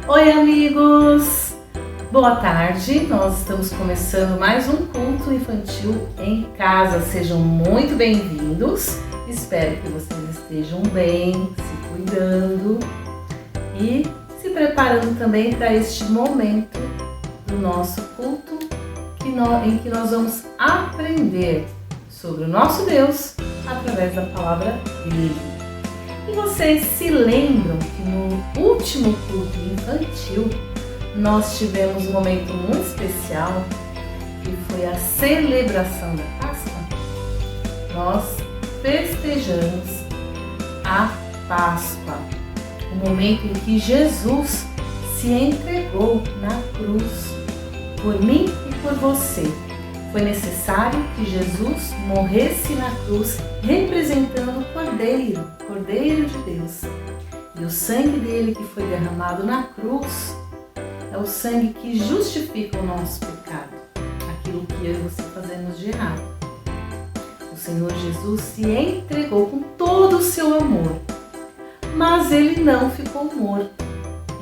Oi, amigos! Boa tarde, nós estamos começando mais um culto infantil em casa. Sejam muito bem-vindos. Espero que vocês estejam bem, se cuidando e se preparando também para este momento do nosso culto em que nós vamos aprender sobre o nosso Deus através da palavra dele. E vocês se lembram que no último culto infantil nós tivemos um momento muito especial, que foi a celebração da Páscoa? Nós festejamos a Páscoa, o momento em que Jesus se entregou na cruz por mim e por você. Foi necessário que Jesus morresse na cruz, representando o Cordeiro de Deus. E o sangue dele que foi derramado na cruz é o sangue que justifica o nosso pecado, aquilo que eu e você fazemos de errado. O Senhor Jesus se entregou com todo o seu amor, mas ele não ficou morto,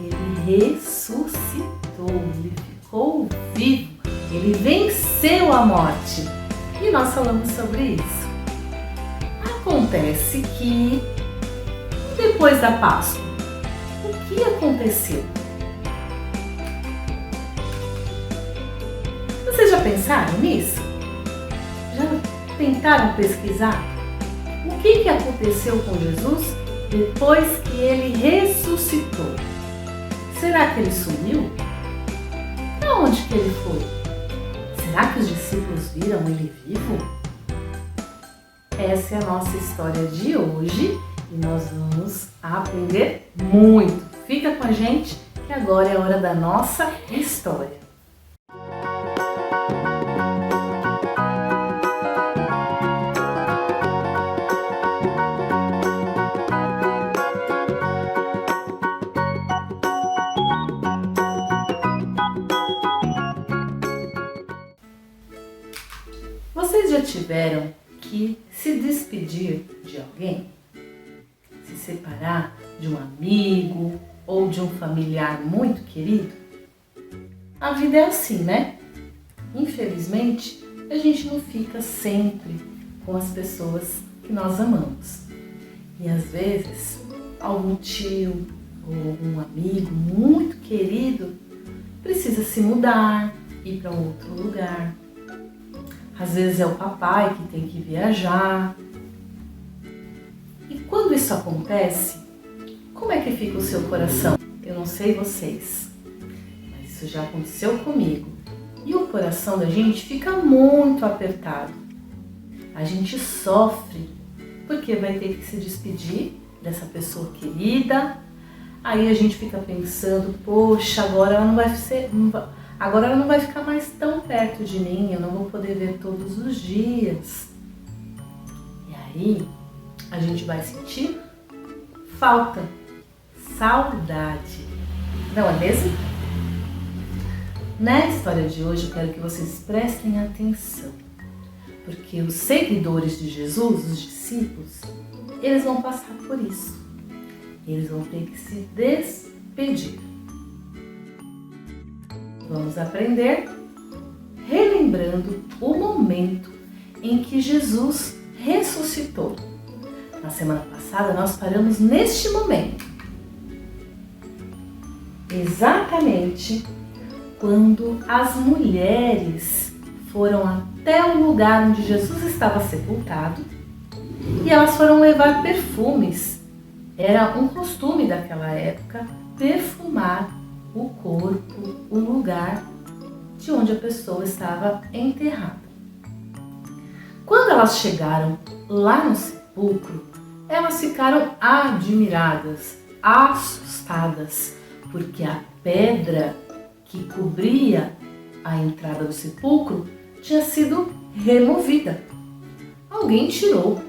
ele ressuscitou, ele ficou vivo. Ele venceu a morte e nós falamos sobre isso. Acontece que depois da Páscoa, o que aconteceu? Vocês já pensaram nisso? Já tentaram pesquisar? O que aconteceu com Jesus depois que ele ressuscitou? Será que ele sumiu? Para onde que ele foi? Será que os discípulos viram ele vivo? Essa é a nossa história de hoje e nós vamos aprender muito. Fica com a gente que agora é a hora da nossa história. Vocês já tiveram que se despedir de alguém? Se separar de um amigo ou de um familiar muito querido? A vida é assim, né? Infelizmente, a gente não fica sempre com as pessoas que nós amamos. E às vezes, algum tio ou algum amigo muito querido precisa se mudar, ir para um outro lugar. Às vezes é o papai que tem que viajar. E quando isso acontece, como é que fica o seu coração? Eu não sei vocês, mas isso já aconteceu comigo. E o coração da gente fica muito apertado. A gente sofre porque vai ter que se despedir dessa pessoa querida. Aí a gente fica pensando, poxa, agora ela não vai ficar mais tão perto de mim, eu não vou poder ver todos os dias. E aí, a gente vai sentir falta, saudade. Não é mesmo? Na história de hoje, eu quero que vocês prestem atenção, porque os seguidores de Jesus, os discípulos, eles vão passar por isso. Eles vão ter que se despedir. Vamos aprender relembrando o momento em que Jesus ressuscitou. Na semana passada nós paramos neste momento. Exatamente quando as mulheres foram até o lugar onde Jesus estava sepultado e elas foram levar perfumes. Era um costume daquela época perfumar o corpo, o lugar de onde a pessoa estava enterrada. Quando elas chegaram lá no sepulcro, elas ficaram admiradas, assustadas, porque a pedra que cobria a entrada do sepulcro tinha sido removida. Alguém tirou.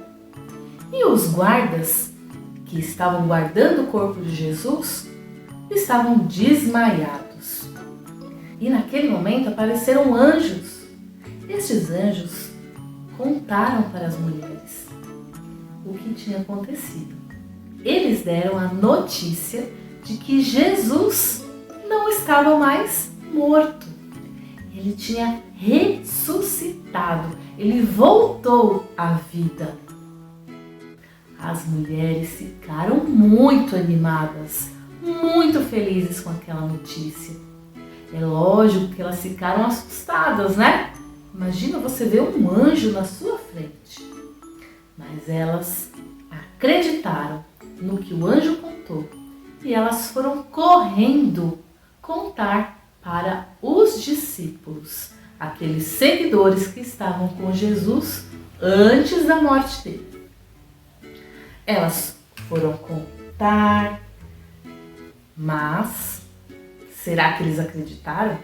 E os guardas que estavam guardando o corpo de Jesus estavam desmaiados. E naquele momento apareceram anjos. Estes anjos contaram para as mulheres o que tinha acontecido. Eles deram a notícia de que Jesus não estava mais morto. Ele tinha ressuscitado, ele voltou à vida. As mulheres ficaram muito animadas, muito felizes com aquela notícia. É lógico que elas ficaram assustadas, né? Imagina você ver um anjo na sua frente. Mas elas acreditaram no que o anjo contou e elas foram correndo contar para os discípulos, aqueles seguidores que estavam com Jesus antes da morte dele. Elas foram contar, mas será que eles acreditaram?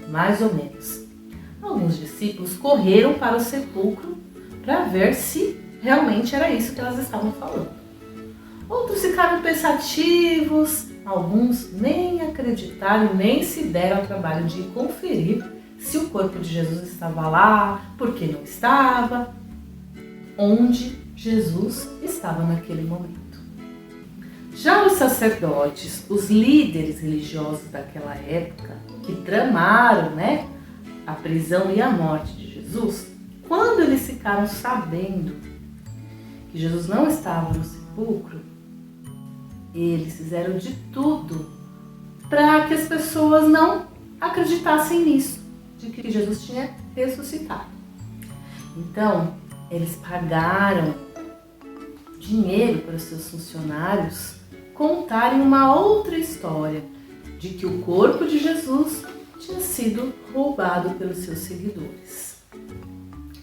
Mais ou menos. Alguns discípulos correram para o sepulcro para ver se realmente era isso que elas estavam falando. Outros ficaram pensativos, alguns nem acreditaram, nem se deram ao trabalho de conferir se o corpo de Jesus estava lá, por que não estava, onde Jesus estava naquele momento. Já os sacerdotes, os líderes religiosos daquela época, que tramaram, a prisão e a morte de Jesus, quando eles ficaram sabendo que Jesus não estava no sepulcro, eles fizeram de tudo para que as pessoas não acreditassem nisso, de que Jesus tinha ressuscitado. Então, eles pagaram dinheiro para os seus funcionários contarem uma outra história de que o corpo de Jesus tinha sido roubado pelos seus seguidores.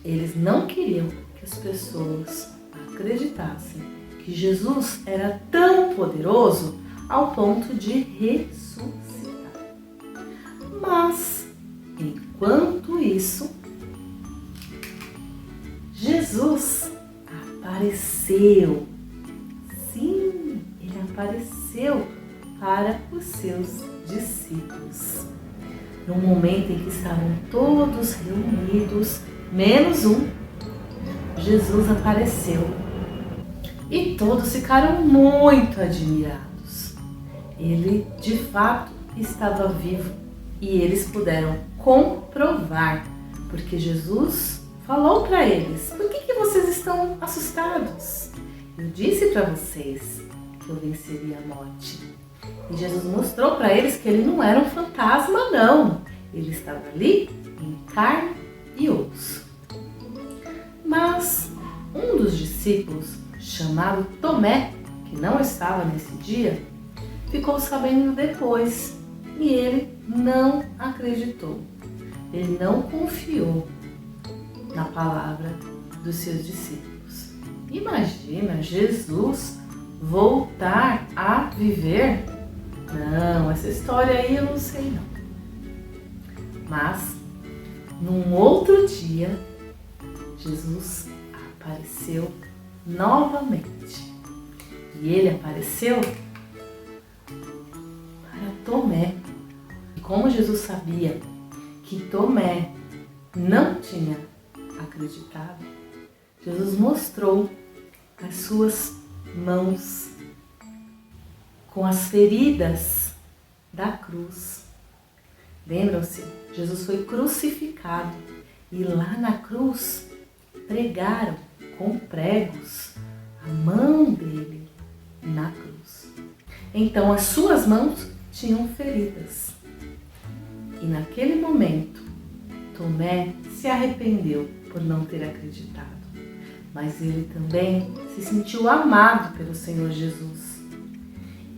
Eles não queriam que as pessoas acreditassem que Jesus era tão poderoso ao ponto de ressuscitar. Mas, enquanto isso, Jesus apareceu. Sim, ele apareceu para os seus discípulos. No momento em que estavam todos reunidos, menos um, Jesus apareceu. E todos ficaram muito admirados. Ele, de fato, estava vivo e eles puderam comprovar, porque Jesus falou para eles: por que vocês estão assustados? Eu disse para vocês que eu venceria a morte. E Jesus mostrou para eles que ele não era um fantasma, não. Ele estava ali em carne e osso. Mas um dos discípulos, chamado Tomé, que não estava nesse dia, ficou sabendo depois e ele não acreditou. Ele não confiou na palavra dos seus discípulos. Imagina Jesus voltar a viver? Não, essa história aí eu não sei não. Mas, num outro dia, Jesus apareceu novamente. E ele apareceu para Tomé. E como Jesus sabia que Tomé não tinha acreditado, Jesus mostrou as suas mãos com as feridas da cruz. Lembram-se? Jesus foi crucificado e lá na cruz pregaram com pregos a mão dele na cruz. Então as suas mãos tinham feridas. E naquele momento, Tomé se arrependeu por não ter acreditado. Mas ele também se sentiu amado pelo Senhor Jesus.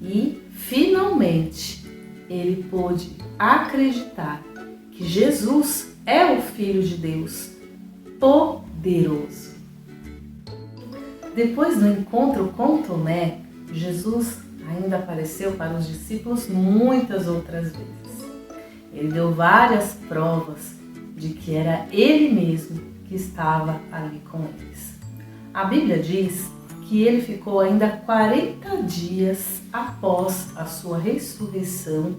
E, finalmente, ele pôde acreditar que Jesus é o Filho de Deus, poderoso. Depois do encontro com Tomé, Jesus ainda apareceu para os discípulos muitas outras vezes. Ele deu várias provas de que era ele mesmo que estava ali com eles. A Bíblia diz que ele ficou ainda 40 dias após a sua ressurreição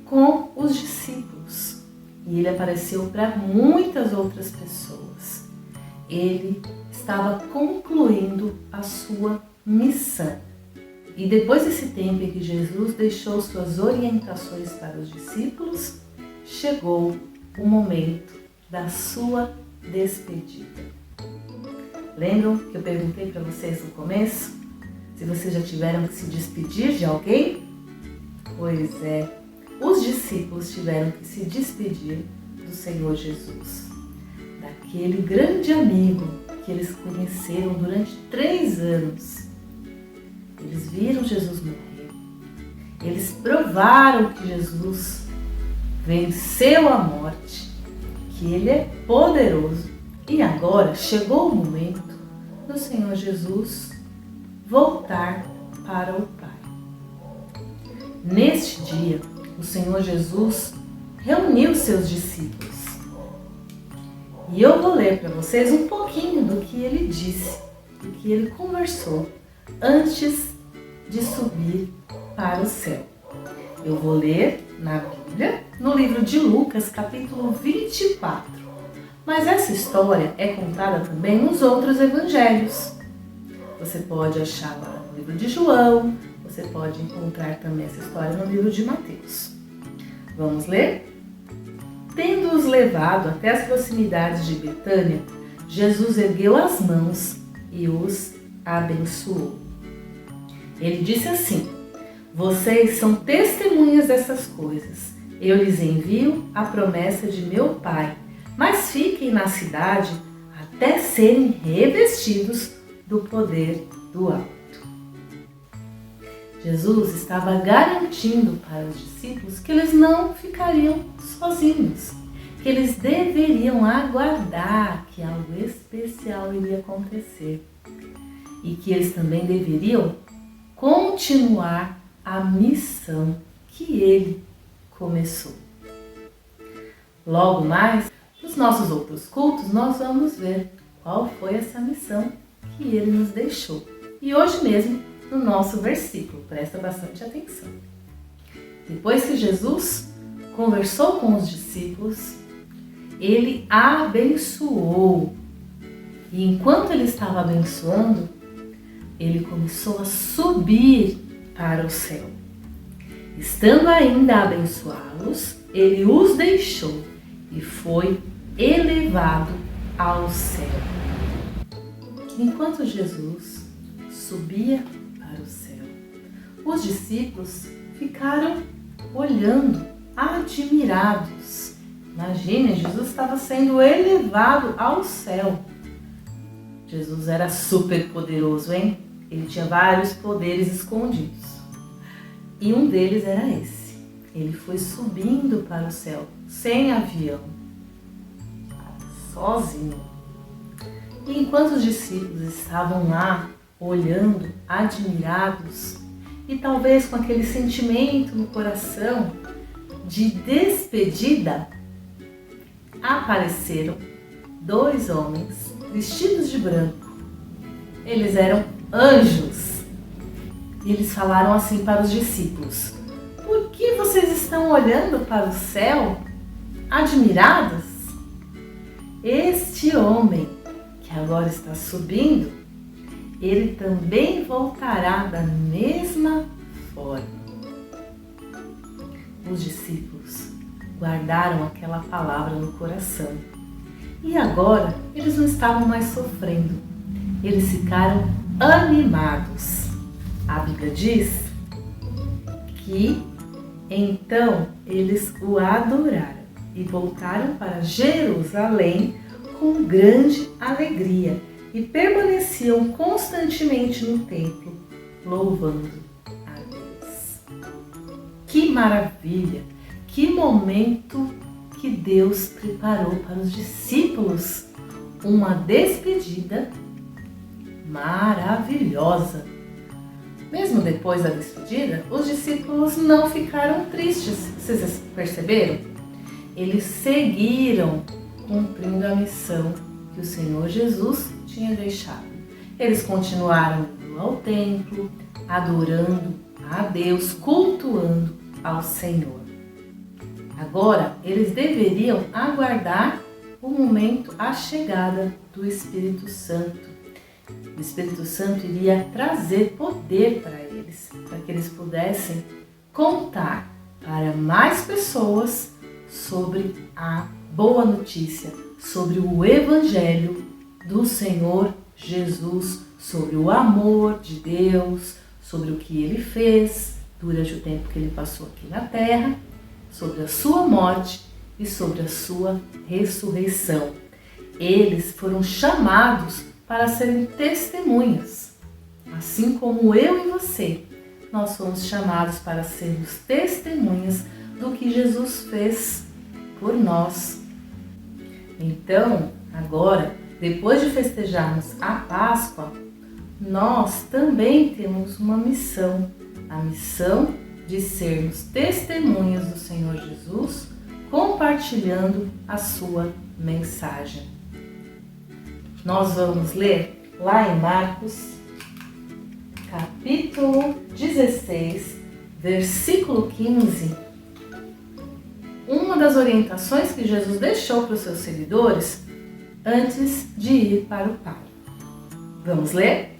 com os discípulos. E ele apareceu para muitas outras pessoas. Ele estava concluindo a sua missão. E depois desse tempo em que Jesus deixou suas orientações para os discípulos, chegou o momento da sua despedida. Lembram que eu perguntei para vocês no começo se vocês já tiveram que se despedir de alguém? Pois é, os discípulos tiveram que se despedir do Senhor Jesus, daquele grande amigo que eles conheceram durante 3 anos. Eles viram Jesus morrer, eles provaram que Jesus venceu a morte, que Ele é poderoso. E agora chegou o momento do Senhor Jesus voltar para o Pai. Neste dia, o Senhor Jesus reuniu seus discípulos. E eu vou ler para vocês um pouquinho do que Ele disse, do que Ele conversou antes de subir para o céu. Eu vou ler na Bíblia, no livro de Lucas, capítulo 24. Mas essa história é contada também nos outros evangelhos. Você pode achar lá no livro de João, você pode encontrar também essa história no livro de Mateus. Vamos ler? Tendo-os levado até as proximidades de Betânia, Jesus ergueu as mãos e os abençoou. Ele disse assim: vocês são testemunhas dessas coisas. Eu lhes envio a promessa de meu Pai, mas fiquem na cidade até serem revestidos do poder do alto. Jesus estava garantindo para os discípulos que eles não ficariam sozinhos, que eles deveriam aguardar que algo especial iria acontecer e que eles também deveriam continuar a missão que Ele começou. Logo mais, nos nossos outros cultos, nós vamos ver qual foi essa missão que Ele nos deixou. E hoje mesmo, no nosso versículo, presta bastante atenção. Depois que Jesus conversou com os discípulos, Ele abençoou. E enquanto Ele estava abençoando, Ele começou a subir para o céu. Estando ainda a abençoá-los, Ele os deixou e foi elevado ao céu. Enquanto Jesus subia para o céu, os discípulos ficaram olhando, admirados. Imagine, Jesus estava sendo elevado ao céu. Jesus era super poderoso, hein? Ele tinha vários poderes escondidos. E um deles era esse. Ele foi subindo para o céu, sem avião, sozinho. E enquanto os discípulos estavam lá, olhando, admirados, e talvez com aquele sentimento no coração de despedida, apareceram 2 homens vestidos de branco. Eles eram anjos. E eles falaram assim para os discípulos: por que vocês estão olhando para o céu, admirados? Este homem que agora está subindo, ele também voltará da mesma forma. Os discípulos guardaram aquela palavra no coração. E agora eles não estavam mais sofrendo. Eles ficaram animados. A Bíblia diz que então eles o adoraram e voltaram para Jerusalém com grande alegria e permaneciam constantemente no templo, louvando a Deus. Que maravilha! Que momento que Deus preparou para os discípulos! Uma despedida maravilhosa. Mesmo depois da despedida, os discípulos não ficaram tristes. Vocês perceberam? Eles seguiram cumprindo a missão que o Senhor Jesus tinha deixado. Eles continuaram indo ao templo, adorando a Deus, cultuando ao Senhor. Agora, eles deveriam aguardar o momento, a chegada do Espírito Santo. O Espírito Santo iria trazer poder para eles. eles, para que eles pudessem contar para mais pessoas sobre a boa notícia, sobre o Evangelho do Senhor Jesus, sobre o amor de Deus, sobre o que Ele fez durante o tempo que Ele passou aqui na terra, sobre a sua morte e sobre a sua ressurreição. Eles foram chamados para serem testemunhas, assim como eu e você. Nós fomos chamados para sermos testemunhas do que Jesus fez por nós. Então, agora, depois de festejarmos a Páscoa, nós também temos uma missão, a missão de sermos testemunhas do Senhor Jesus, compartilhando a sua mensagem. Nós vamos ler lá em Marcos, capítulo 16, versículo 15, uma das orientações que Jesus deixou para os seus seguidores antes de ir para o Pai. Vamos ler?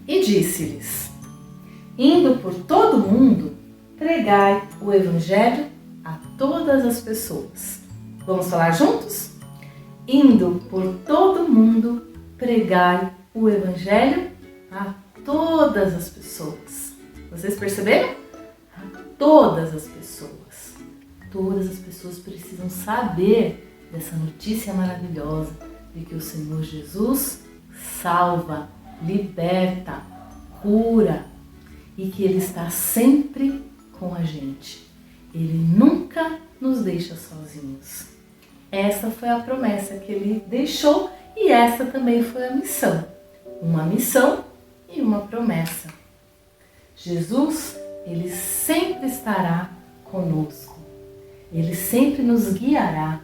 E disse-lhes: indo por todo o mundo, pregai o Evangelho a todas as pessoas. Vamos falar juntos? Indo por todo o mundo, pregai o Evangelho a todas as pessoas. Vocês perceberam? A todas as pessoas. Todas as pessoas precisam saber dessa notícia maravilhosa de que o Senhor Jesus salva, liberta, cura e que Ele está sempre com a gente. Ele nunca nos deixa sozinhos. Essa foi a promessa que Ele deixou e essa também foi a missão. Uma missão e uma promessa. Jesus, Ele sempre estará conosco. Ele sempre nos guiará.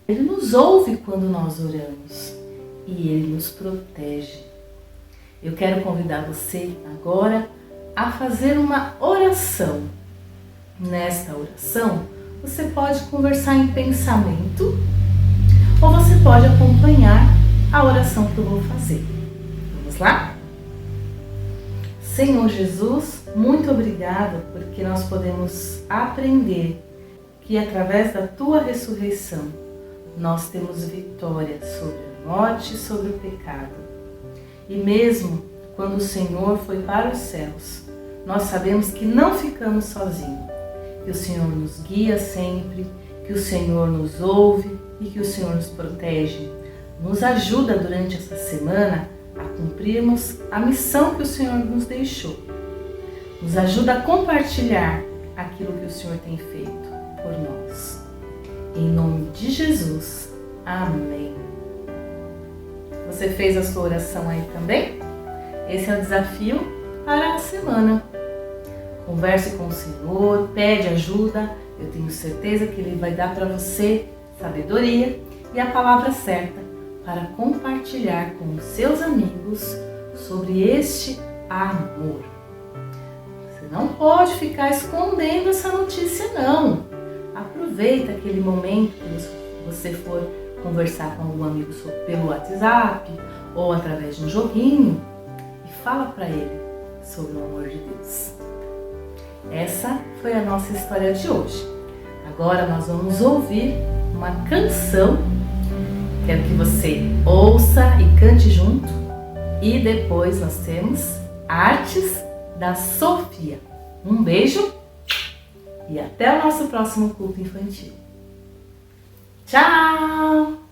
Ele nos ouve quando nós oramos e Ele nos protege. Eu quero convidar você agora a fazer uma oração. Nesta oração, você pode conversar em pensamento ou você pode acompanhar a oração que eu vou fazer. Vamos lá? Senhor Jesus, muito obrigada porque nós podemos aprender que através da Tua ressurreição nós temos vitória sobre a morte e sobre o pecado. E mesmo quando o Senhor foi para os céus, nós sabemos que não ficamos sozinhos, que o Senhor nos guia sempre, que o Senhor nos ouve e que o Senhor nos protege. Nos ajuda durante essa semana a cumprirmos a missão que o Senhor nos deixou. Nos ajuda a compartilhar aquilo que o Senhor tem feito por nós. Em nome de Jesus. Amém. Você fez a sua oração aí também? Esse é o desafio para a semana. Converse com o Senhor, pede ajuda. Eu tenho certeza que Ele vai dar para você sabedoria e a palavra certa para compartilhar com os seus amigos sobre este amor. Você não pode ficar escondendo essa notícia, não. Aproveita aquele momento que você for conversar com algum amigo pelo WhatsApp ou através de um joguinho e fala para ele sobre o amor de Deus. Essa foi a nossa história de hoje. Agora nós vamos ouvir uma canção. Quero que você ouça e cante junto. E depois nós temos Artes da Sofia. Um beijo e até o nosso próximo culto infantil. Tchau!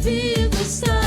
Vivo está.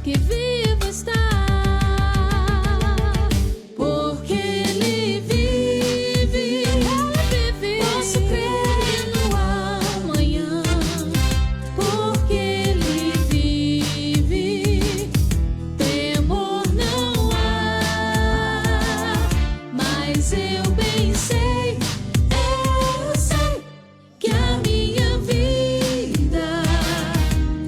que vivo está. Porque Ele vive, posso crer no amanhã. Porque Ele vive, temor não há. Mas eu bem sei, eu sei que a minha vida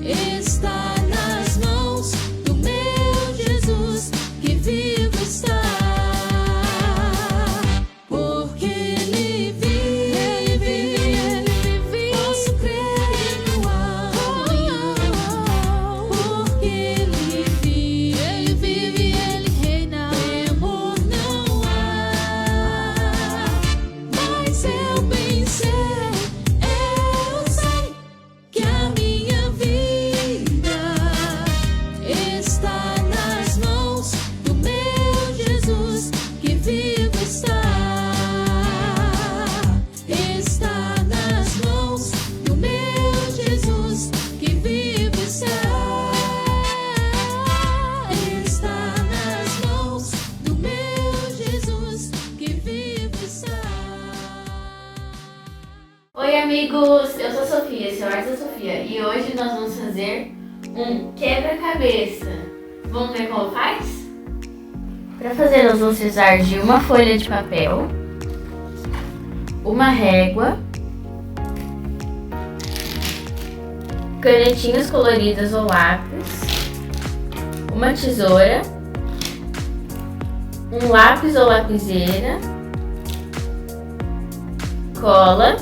está nas mãos do meu Jesus, que vivo está. Porque Ele vive, posso crer no amanhã. Porque Ele vive, Ele reina, temor não há. Mas eu bem sei, eu sei que a minha vida está nas mãos do meu Jesus, que vivo está. Está nas mãos do meu Jesus, que vivo está. Está nas mãos do meu Jesus, que vivo está. Oi amigos, eu sou a Sofia, esse é o Artes da Sofia e hoje nós vamos fazer um quebra-cabeça. Vamos ver como faz? Para fazer nós vamos precisar de uma folha de papel, uma régua, canetinhas coloridas ou lápis, uma tesoura, um lápis ou lapiseira, cola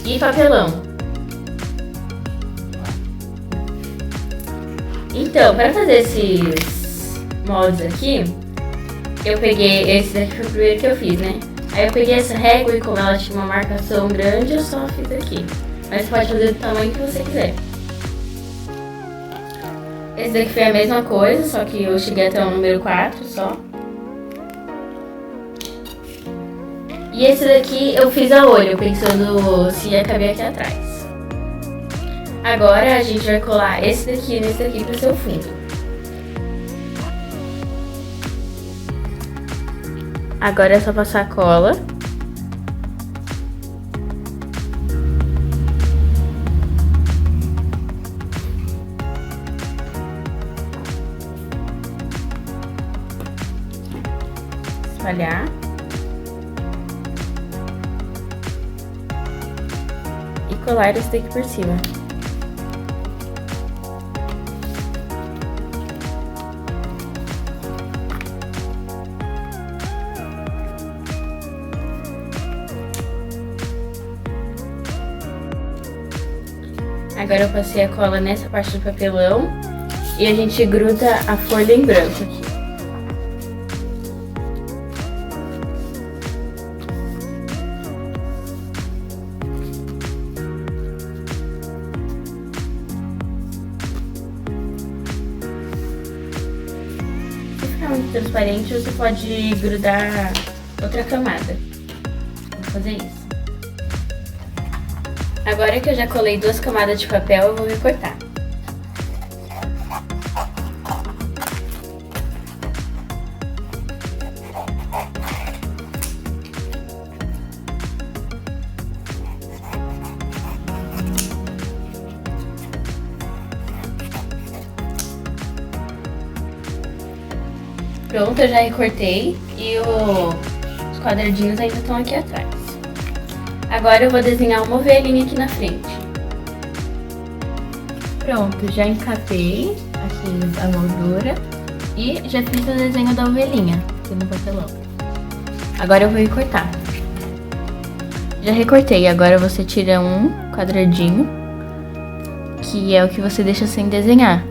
e papelão. Então, para fazer esses moldes aqui, eu peguei, esse daqui foi o primeiro que eu fiz, né? Aí eu peguei essa régua e como ela tinha uma marcação grande, eu só fiz aqui. Mas você pode fazer do tamanho que você quiser. Esse daqui foi a mesma coisa, só que eu cheguei até o número 4 só. E esse daqui eu fiz a olho, pensando se ia caber aqui atrás. Agora a gente vai colar esse daqui nesse daqui para ser o fundo. Agora é só passar a cola. Espalhar. E colar esse daqui por cima. Agora eu passei a cola nessa parte do papelão e a gente gruda a folha em branco aqui. Se ficar muito transparente, você pode grudar outra camada. Vou fazer isso. Agora que eu já colei 2 camadas de papel, eu vou recortar. Pronto, eu já recortei e os quadradinhos ainda estão aqui atrás. Agora eu vou desenhar uma ovelhinha aqui na frente. Pronto, já encapei aqui a moldura e já fiz o desenho da ovelhinha aqui no papelão. Agora eu vou recortar. Já recortei, agora você tira um quadradinho, que é o que você deixa sem desenhar.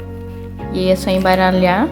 E aí é só embaralhar.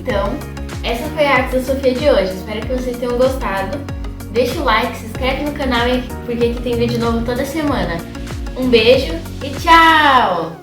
Então, essa foi a arte da Sofia de hoje. Espero que vocês tenham gostado. Deixa o like, se inscreve no canal porque aqui tem vídeo novo toda semana. Um beijo e tchau!